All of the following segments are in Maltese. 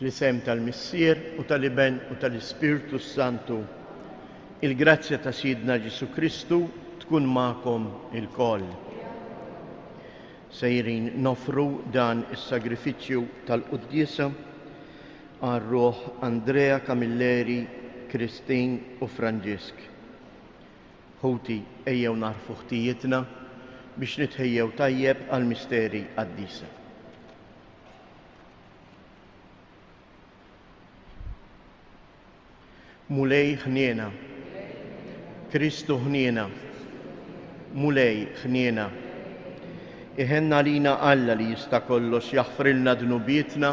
Fl-isem tal-Missier u tal-Iben u tal-Ispirtu Santu, il-grazzja ta' Sidna Ġesu Kristu tkun magħkom il-koll. Sejrin nofru dan is-sagrifiċċju tal-Quddiesa għar-ruħ Andrea Camilleri, Kristin u Franġisk. Ħuti ejjew narfu ħtijietna biex nitħejjew tajjeb għal-misteri qaddisa. Mulej ħniena, Kristu ħniena, mulej ħniena. Iħenna lina Alla li jista' kollox jaħfrilna dnubietna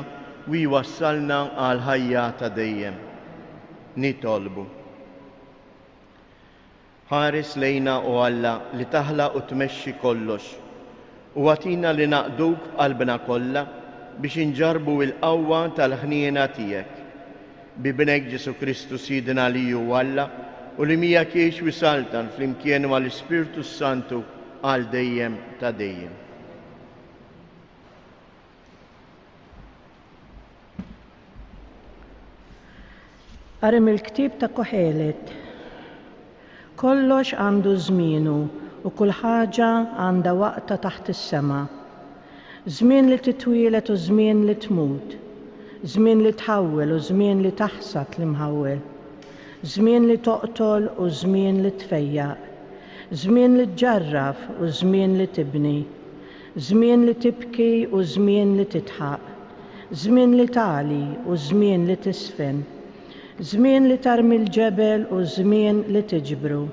u jwassalna għal ħajja ta' dejjem. Nitolbu. Ħares lejna u Alla li taħlaq u tmexxi kollox u għatina li naqduk b'qalbna kollha biex inġarbu l-qawwa tal-ħniena tiegħek. Bibnek Ġesu Kristu Sidna li hu Alla u li miegħek jgħix wisaltan flimkien mal-Ispirtu Santu għal dejjem ta' dejjem. Arim il-ktib ta' Koħelet. Kollox għandu żmienu u kull ħaġa għandha waqta taħt is-sema. Żmien li titwielet u żmien li tmut. Żmien li tħawwel u żmien li taħsad li mħawwel. Żmien li toqtol u żmien li tfejjaq. Żmien li tġarraf u żmien li tibni. Żmien li tibki u żmien li titħaq. Żmien li tagħli u żmien li tisfen. Żmien li tarmi l-ġebel u żmien li tiġbru.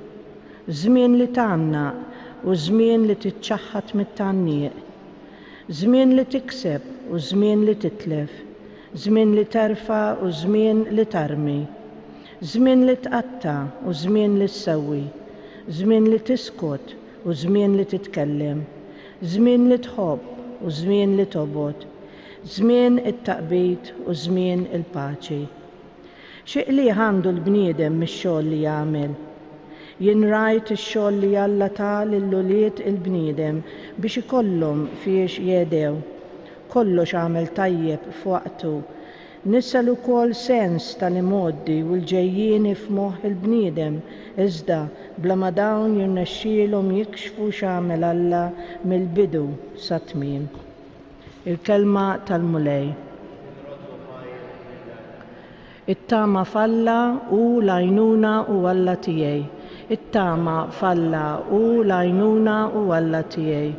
Żmien li tgħannaq u żmien li tiċċaħħad mit-tgħannieq. Żmien li tikseb u żmien li titlef. Żmien li terfa' u żmien li tarmi. Żmien li tqatta' u żmien li ssewwi. Żmien li tiskut u żmien li titkellem. Żmien li tħobb u żmien li tobgħod. Żmien it-taqbid u żmien il-paċi. Xiqli għandu l-bniedem mix-xogħol li jagħmel. Jien rajt ix-xogħol li Alla ta' lill-ulied il-bniedem biex ikollhom fiex jedew. Kollox għamel tajjeb f'waqtu. Nissel ukoll sens tal-imoddi u l-ġejjieni f'moħħ il-bniedem, iżda bla ma dawn jirnexxielhom jikxfu x'għamel Alla mill-bidu sa tmiem. Il-kelma tal-mulej. It-tama falla u l-għajnuna u Alla tiegħi. It-tama falla u l-għajnuna u Alla tiegħi.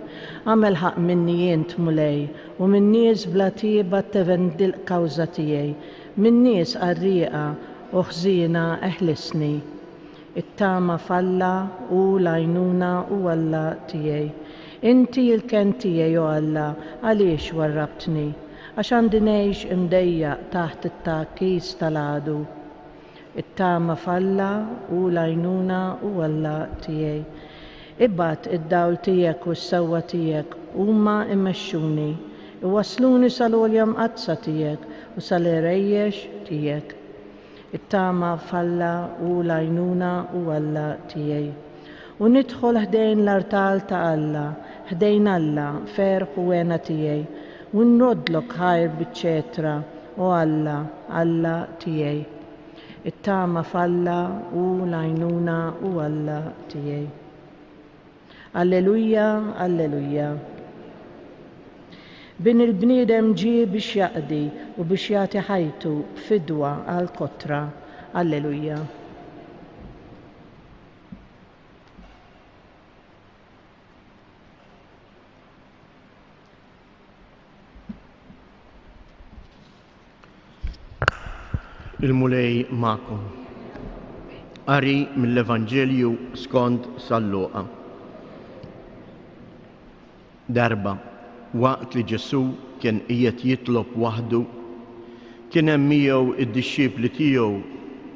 Għamel ħaq minni jient mulej u min nies bla tieba tevendil kawża tiegħi. Min nies qarrieqa u ħżiena eħlisni. It-tama falla u l-għajnuna u Alla tiegħi. Inti l-ken tiegħi u Alla għaliex warrabtni għax għandi ngħix imdejjaq taħt it-takkis tal-għadu. It-tama falla u l-għajnuna u Alla tiegħi. Ibgħat id-dawl tiegħek u s-sewwa tiegħek huma immexxuni, iwassluni sal-għolja mqazza tiegħek u sal-irejjex tiegħek. It-tama falla u l-għajnuna u Alla tiegħi. U nidħol ħdejn l-artal ta' Alla, ħdejn Alla ferħ u għena tiegħi. U nrodlok ħajr biċ-ċetra u Alla tiegħi. It-tama falla u l-għajnuna u Alla tiegħi. Alleluja, alleluja. Bin il-bniedem ġie biex jaqdi u biex jagħti ħajtu fidwa għal kotra. Alleluja. Il-mulej ma'kom. Qari mill-Evanġelju skont San Luqa. Darba, waqt li Ġesu kien qiegħed jitlob waħdu, kien hemm miegħu id-dixxiepli tiegħu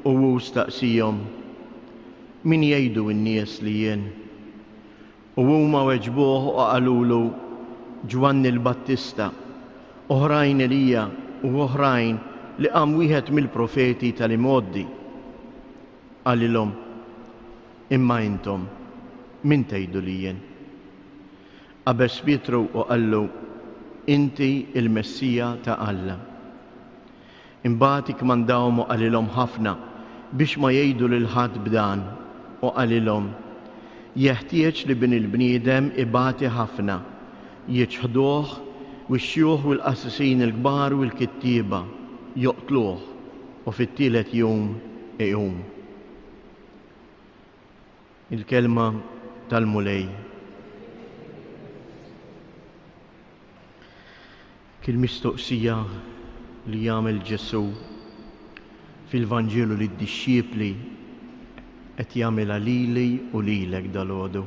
u hu staqsihom: min jgħidu n-nies li jien? U huma weġbuh u qalulu: Ġwanni l-Battista, oħrajn Elija u oħrajn li qam wieħed mill-profeti tal-imoddi. Qalilhom: imma intom min tgħidu li jien? Qabes Pietru u qallu: inti il-Messija ta' Alla. Imbagħad ikmandawhom u qalilhom ħafna biex ma jgħidu lil ħadd b'dan u qalilhom jeħtieġ li bin il-bniedem ibati ħafna jiġħduh u x-xjuħ u l-qassisin il-kbar u l-kittieba joqtluh u fit-tielet jum iqum. Il-kelma tal-mulej. Kien mistoqsija li jagħmel Ġesu fil-Vanġelu lid-dixxiepli qed jagħmilha lili u lilek dalgħodu.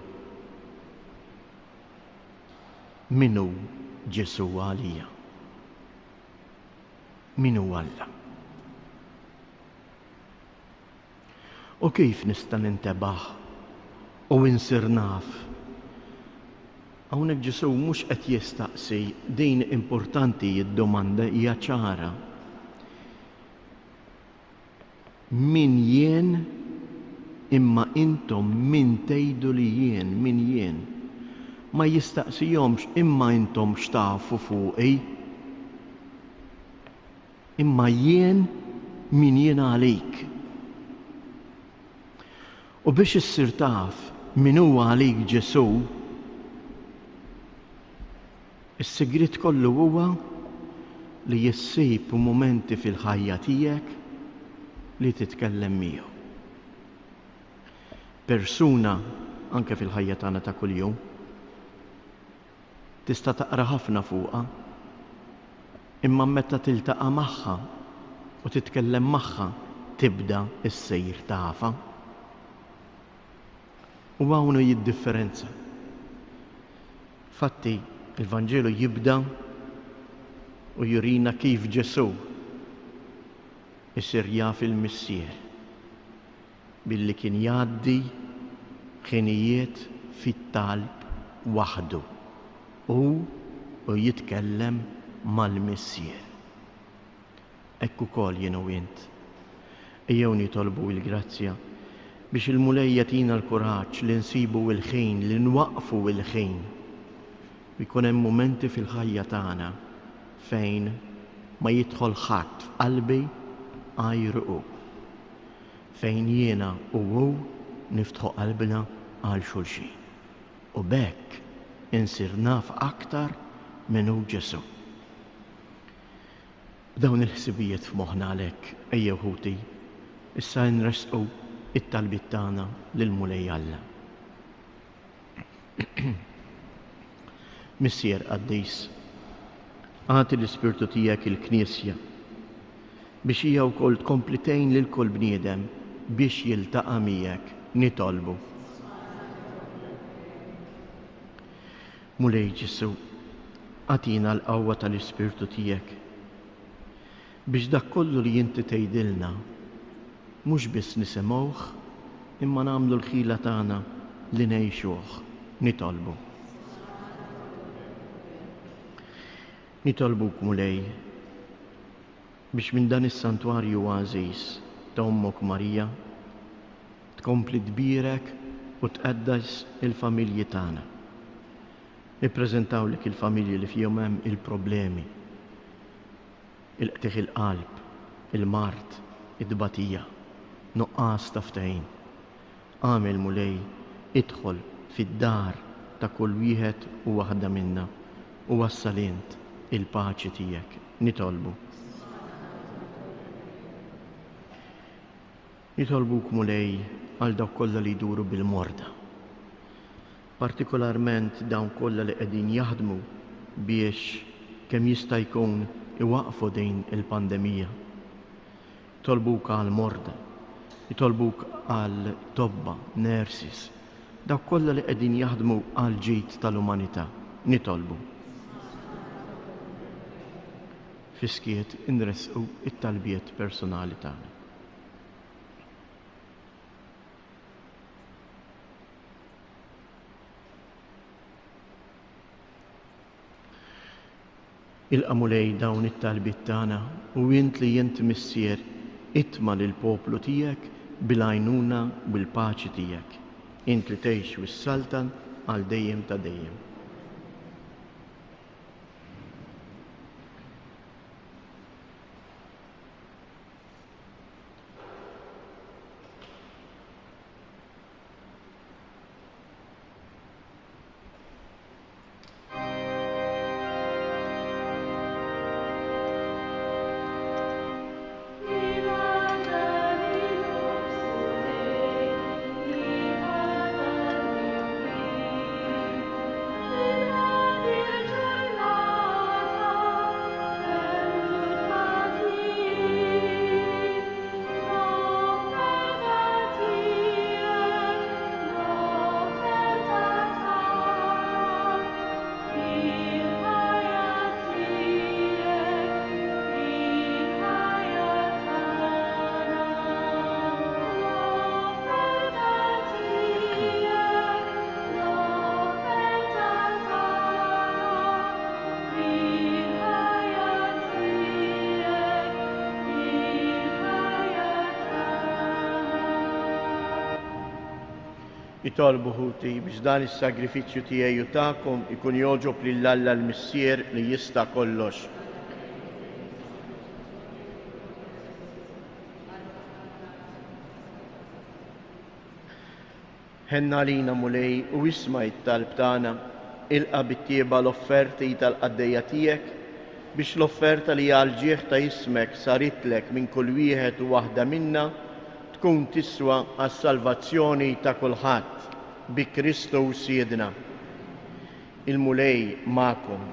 Min hu Ġesu għalija? Min hu Alla? U kif nista' nintebaħ u insir naf? Hawnhekk Ġesu mhux qed jistaqsi, din importanti id-domanda hija ċara. Min jien imma intom min tgħidu li jien, min jien. Ma jistaqsihomx imma intom x'tafu fuqi. Imma jien min jien għalik. U biex issir taf min huwa għalik Ġesu, is-sigriet kollu huwa li jissib momenti fil-ħajja tiegħek li titkellem miegħu. Persuna anke fil-ħajja tagħna ta' kuljum tista' taqra ħafna fuqha, imma meta tiltaqa' magħha u titkellem magħha tibda ssejr tafha. U hawn jiddifferenza. Fatti il-Vanġelu jibda u jurina kif Ġesu isir jaf il-missier billi kien jgħaddi ħinijiet fit-talb waħdu u jitkellem mal-missier. Ekk ukoll jien u int ejjew nitolbu l-grazzja biex il-mulej jagħtina l-kuraġġ li nsibu l-ħin, li nwaqfu l-ħin. Bikun hemm momenti fil-ħajja tagħna fejn ma jidħol ħadd f'qalbi għajru. Fejn jiena u hu niftħu qalbna għal xulxin. U bekk insir naf aktar minn hu Ġesu. B'dawn il-ħsibijiet f'moħħna għalhekk ejjew ħuti issa nresqu it-talbiet tagħna lill-mulej Alla. Missier Qaddis, għati l-Ispirtu tiegħek il-Knisja biex hija wkoll tkompli tgħin lil kull bniedem biex jiltaqa' miegħek nitolbu. Mulej Ġesu, għatina l-qawwa tal-Ispirtu tiegħek biex dak kollu li inti tgħidilna mhux biss nisimgħuh imma nagħmlu l-ħila tagħna li ngħixuh nitolbu. Nitolbuk mulej biex minn dan is-santwarju għażiż ta' Ommok Marija tkompli tbierek u tqeddas il-familji tagħna. Nippreżentawlek il-familji li fihom hemm il-problemi, il-qtieħ il-qalb, il-mart, id-dbatija, nuqqas ta' ftehim. Għamel mulej idħol fid-dar ta' kull wieħed u waħda minna u wassal int il-paċi tiegħek nitolbu. Nitolbuk mulej għal dawk kollha li jduru bil-morda. Partikolarment dawn kollha li qegħdin jaħdmu biex kemm jista' jkun iwaqfu din il-pandemija. Tolbuk għal morda, jitolbuk għal tobba, nurses, dawk kollha li qegħdin jaħdmu għal ġid tal-umanità. Nitolbu. Fiskiet inresqu it-talbiet personali tagħna. Ilqa' mulej dawn it-talbiet tagħna u int li jent missier itma' lill-poplu tiegħek bil-għajnuna u bil-paċi tiegħek. Int li tgħix wis-saltan għal dejjem ta' dejjem. Jitolbu ħuti biex dan is-sagrifiċċju tiegħi tagħkom ikun joġob lill-Alla l-Missier li jista' kollox. Ħenna lina mulej u isma' it-talb tagħna ilqa' bit-tieba l-offerti tal-qaddejja tiegħek biex l-offerta li għal-ġieħ ta' ismek saritlek minn kull wieħed u waħda minna tkun tiswa għas-salvazzjoni ta' kulħadd bi Kristu Siedna. Il-mulej magħkom.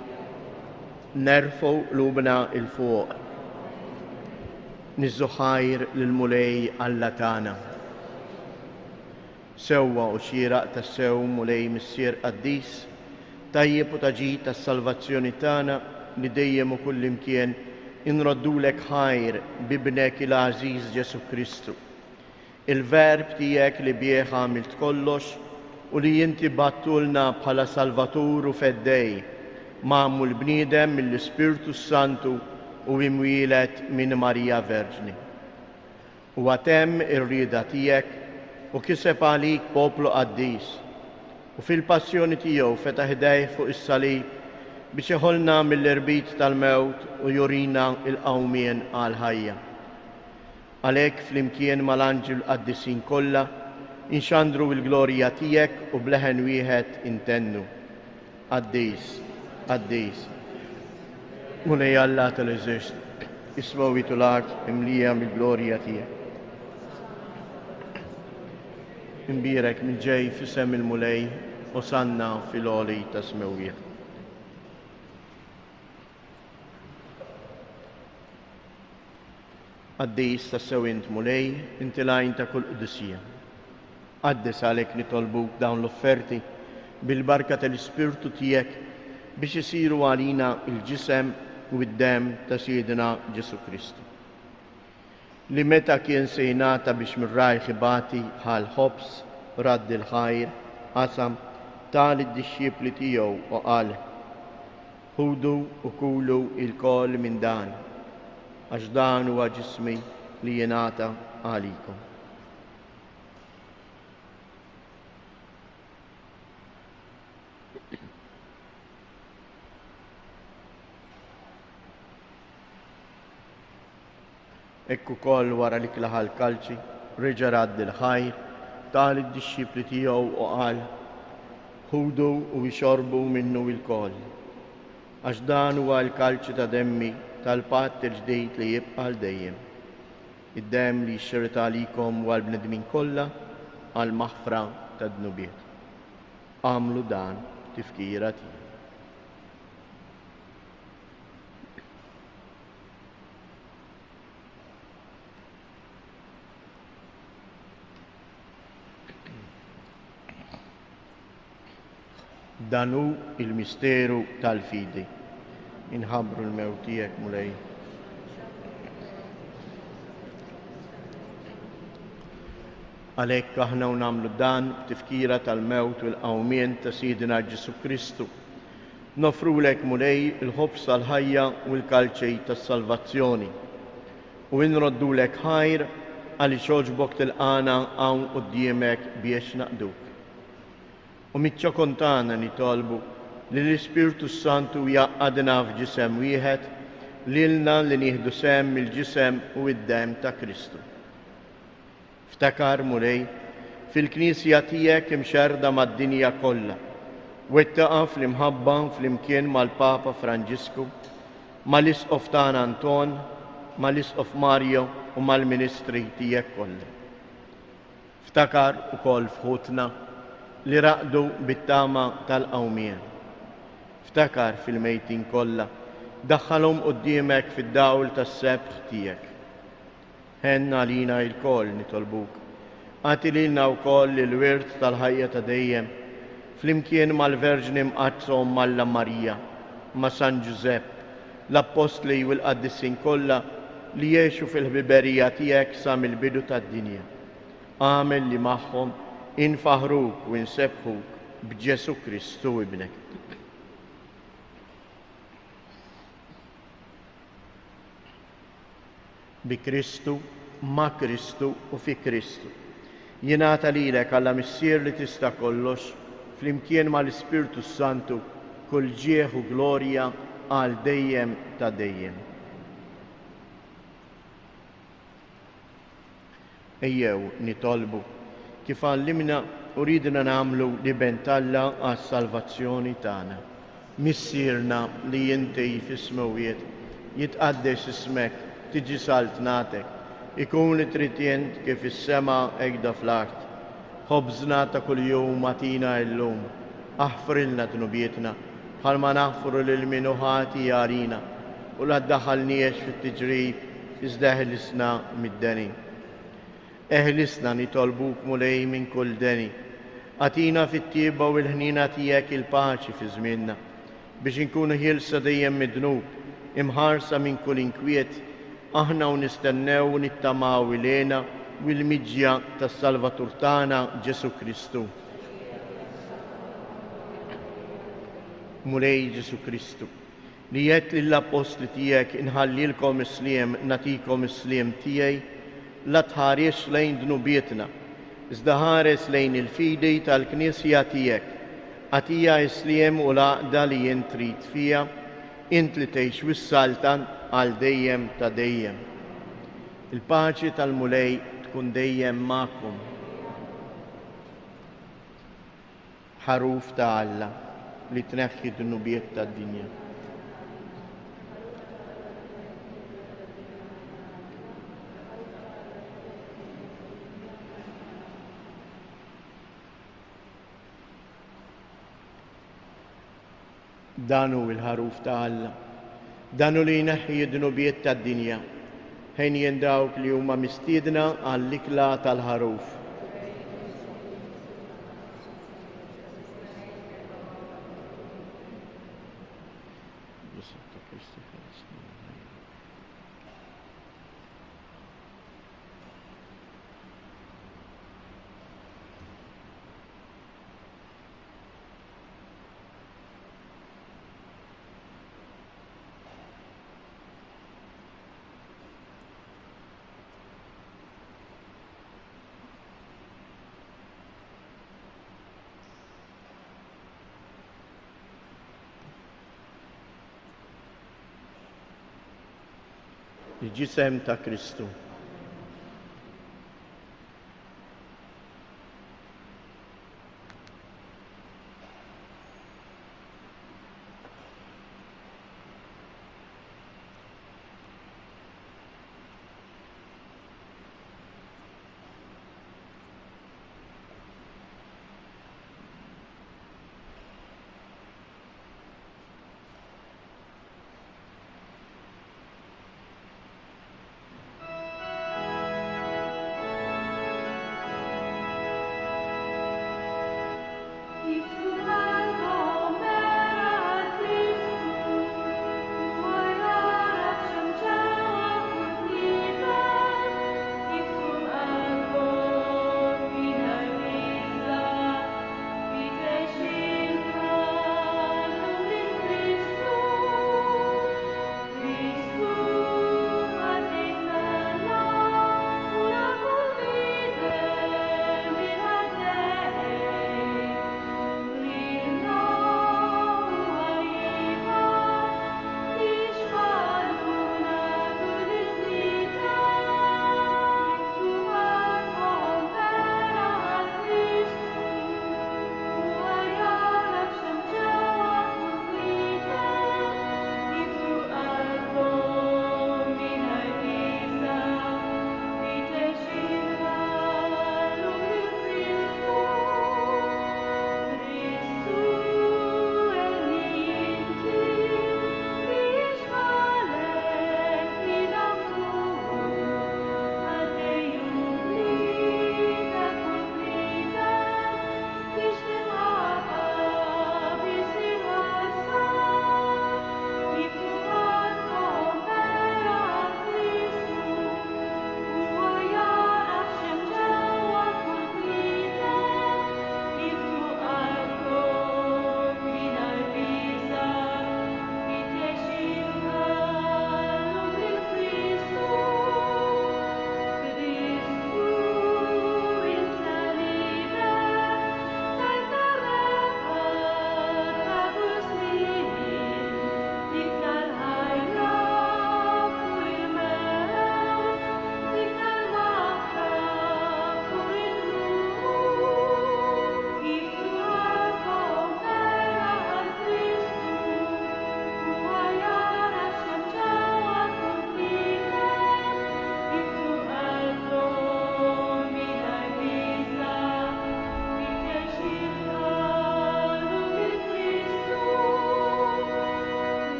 Nerfgħu qlubna il fuq. Niżżu ħajr lill-mulej Alla tagħna. Sewwa u xieraq tas-sew mulej Missier Qaddis, tajjeb u taġid tas-salvazzjoni tagħna li dejjem u kull imkien inroddulek ħajr bibnek il-Aziz Ġesu Kristu. Il-verb tiegħek li bih għamilt kollox u li inti battulna bħala Salvatur u feddej magħmul bniedem mill-Ispirtu Santu u imwielet minn Marija Verġni. U għatem ir-rieda tiegħek u kiseb għalik poplu qaddis u fil-passjoni tiegħu fetaħ idejh fuq is-salib biex iħolna mill-irbit tal-mewt u jurina il-qawmien għal-ħajja. Għalhekk flimkien mal-anġel qaddisin kollha inxandru l-glorja tiegħek u bleħen wieħed intennu. Qaddis, qaddis. Mulej Alla tal-eżist, isma' witulak imlija mill-glorja tiegħek. Imbirek minn ġej fisem il-mulej u sanna fil-għoli ta' smewija. Qaddis ta' sewint mulej, inti lajn ta' kull qudusija. Qaddis għalek nitolbuk dawn l-offerti bil-barka tal-Ispirtu tiegħek biex isiru għalina il-ġisem u id-dem ta' Siedna Ġesu Kristu. Li meta kien sejnata biex mirraj ħibati bħal ħobs radd il-ħajr qasam tal id-dixxipli tiegħu u qal: ħudu u kulu il-kol minn dan, għax dan huwa ġismi li jingħata għalikom. Ekku koll wara li klaħal kalċi, reġa' radd il-ħajr, tal id-dixxipli tiegħu u qal: ħudu u jxorbu minnu il-koll, għax dan huwa l-kalċi ta' demmi tal-patt il-ġdejt li jibqa' dejjem. Id-dem li jxirret għalikom u għall-bnedmin kollha għall-maħfra tad-dnubiet. Għamlu dan tifkira tiegħek. Danu il-misteru tal-fidi. Inħabbru l-mewt tiegħek mulej. Għalhekk aħna nagħmlu dan b'tifkira tal-mewt u l-qawmien ta' Siedna Ġesu Kristu. Nofrulek mulej il-ħobs tal-ħajja u l-kalċej tas-salvazzjoni. U nroddulek ħajr għaliex għoġbok tilqana hawn quddiemek biex naqduk. U mitċokontana nitolbu li l-Ispirtu Santu jaqqadna f'ġisem wieħed lilna li nieħdu sem mill-ġisem u id-dem ta' Kristu. Ftakar mulej fil-Knisja tiegħek imxerda mad-dinja kollha u ittaqa' fl-imħabba flimkien mal-Papa Franġisku, mal-Isqof tagħna Anton, mal-Isqof Mario u mal-Ministri tiegħek kollha. Ftakar ukoll f'ħutna li raqdu bit-tama tal-qawmien. Ftakar fil-mejtin kollha, daħħalhom quddiemek fid-dawl tas-sebħ tiegħek. Ħenna lina l-koll nitolbuk. Għati lilna wkoll il-wirt tal-ħajja ta' dejjem, flimkien mal-Verġni mqazzhom Malla Marija, ma' San Ġusepp, l-Apostli u l-Qaddisin kollha li jgħixu fil-ħbiberija tiegħek sa mill-bidu tad-dinja. Għamel li magħhom infaħruk u nsebħuk b'Ġesu Kristu ibnek. Bi Kristu, ma' Kristu u fi Kristu. Jingħata lilek Alla Missier li tista' kollox, flimkien mal-Ispirtu Santu, kull ġieħ u glorja għal dejjem ta' dejjem. Ejjew nitolbu kif għallimna u ridna nagħmlu li bentalla għas-salvazzjoni tagħna. Missierna li inti fis-smawiet, jitqaddes ismek, tiġi saltnatek, ikun li tritjent kif is-sema hekk fl-art. Ħobżna ta' kuljum atina llum, aħfrilna dnubietna, bħalma naħfru lil min ħati jarina, u la ddaħħalniex fit-tiġrib iżda eħlisna mid-deni. Eħlisna nitolbuk mulej minn kull deni, atina fit-tieba u l-ħnina tiegħek il-paċi fi żmienna, biex inkunu ħielsa dejjem mid-dnub, imħarsa minn kull inkwiet, aħna u nistennew nittamaw ilena u l-miġja tas-Salvatur tagħna Ġesu Kristu. Mulej Ġesu Kristu, li jgħid lill-apostli tiegħek inħallilkom isliem natikom isliem tiegħi, la tħares lejn dnubietna, iżda ħares lejn il-fidi tal-Knisja tiegħek, għatija isliem u l-għaqda li jint trid fija, int li tgħix wis-saltan għal dejjem ta' dejjem. Il-paċi tal-mulej tkun dejjem magħkom. Ħaruf ta' Alla li tneħħi d-nubiet tad-dinja. Danu il-ħaruf ta' Alla, danu li jneħħi d-nubiet tad-dinja, ħejn jendawk li huma mistiedna għall-ikla tal-ħaruf. Il-ġisem ta' Kristu.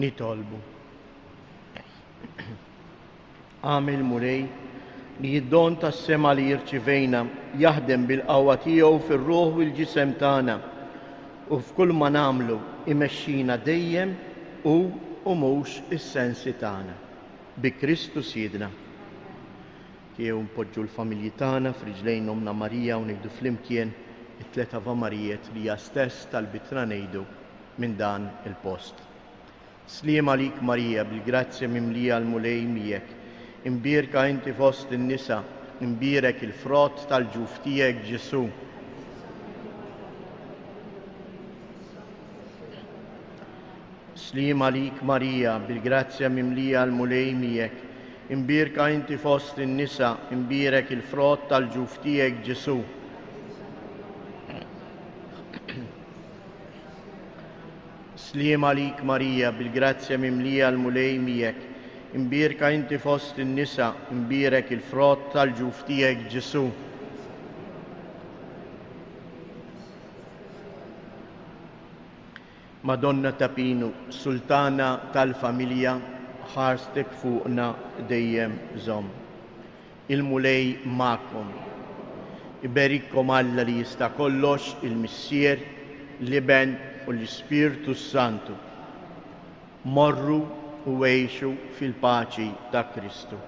nitolbu. Għamil mulej li jiddon tas-sema li jirċivejna jaħdem bil-qawwa tiegħu fir-ruħ u l-ġisem tagħna u f'kull ma nagħmlu imexxina dejjem u mhux is-sensi tagħna. Bi Kristu Siedna. Kieku npoġġu l-familji tagħna f'riġlejn Omna Marija u ngħidu flimkien it-tliet Ava Marijiet li hija stess talbitna ngħidu minn dan il-post. Sliem għalik Marija bil-grazzja mimlija l-mulej miegħek. Imbierka inti fost in-nisa, imbierek il-frott tal-ġuf tiegħek Ġesu. Sliem għalik Marija bil-grazzja mimlija l-mulej miegħek. Imbierka inti fost in-nisa, imbierek il-frott tal-ġuf tiegħek Ġesu. Sliem għalik Marija bil-grazzja mimlija l-mulej miegħek. Imbierka inti fost in-nisa, imbierek il-frott tal-ġuf tiegħek Ġesu. Madonna Tapinu, Sultana tal-familja, ħarstek fuqna dejjem żomm. Il-mulej magħkom. Iberikkom Alla li jista' kollox, il-Missier, l-Iben u l-Ispirtu Santu. Morru u għejxu fil-paċi ta' Kristu.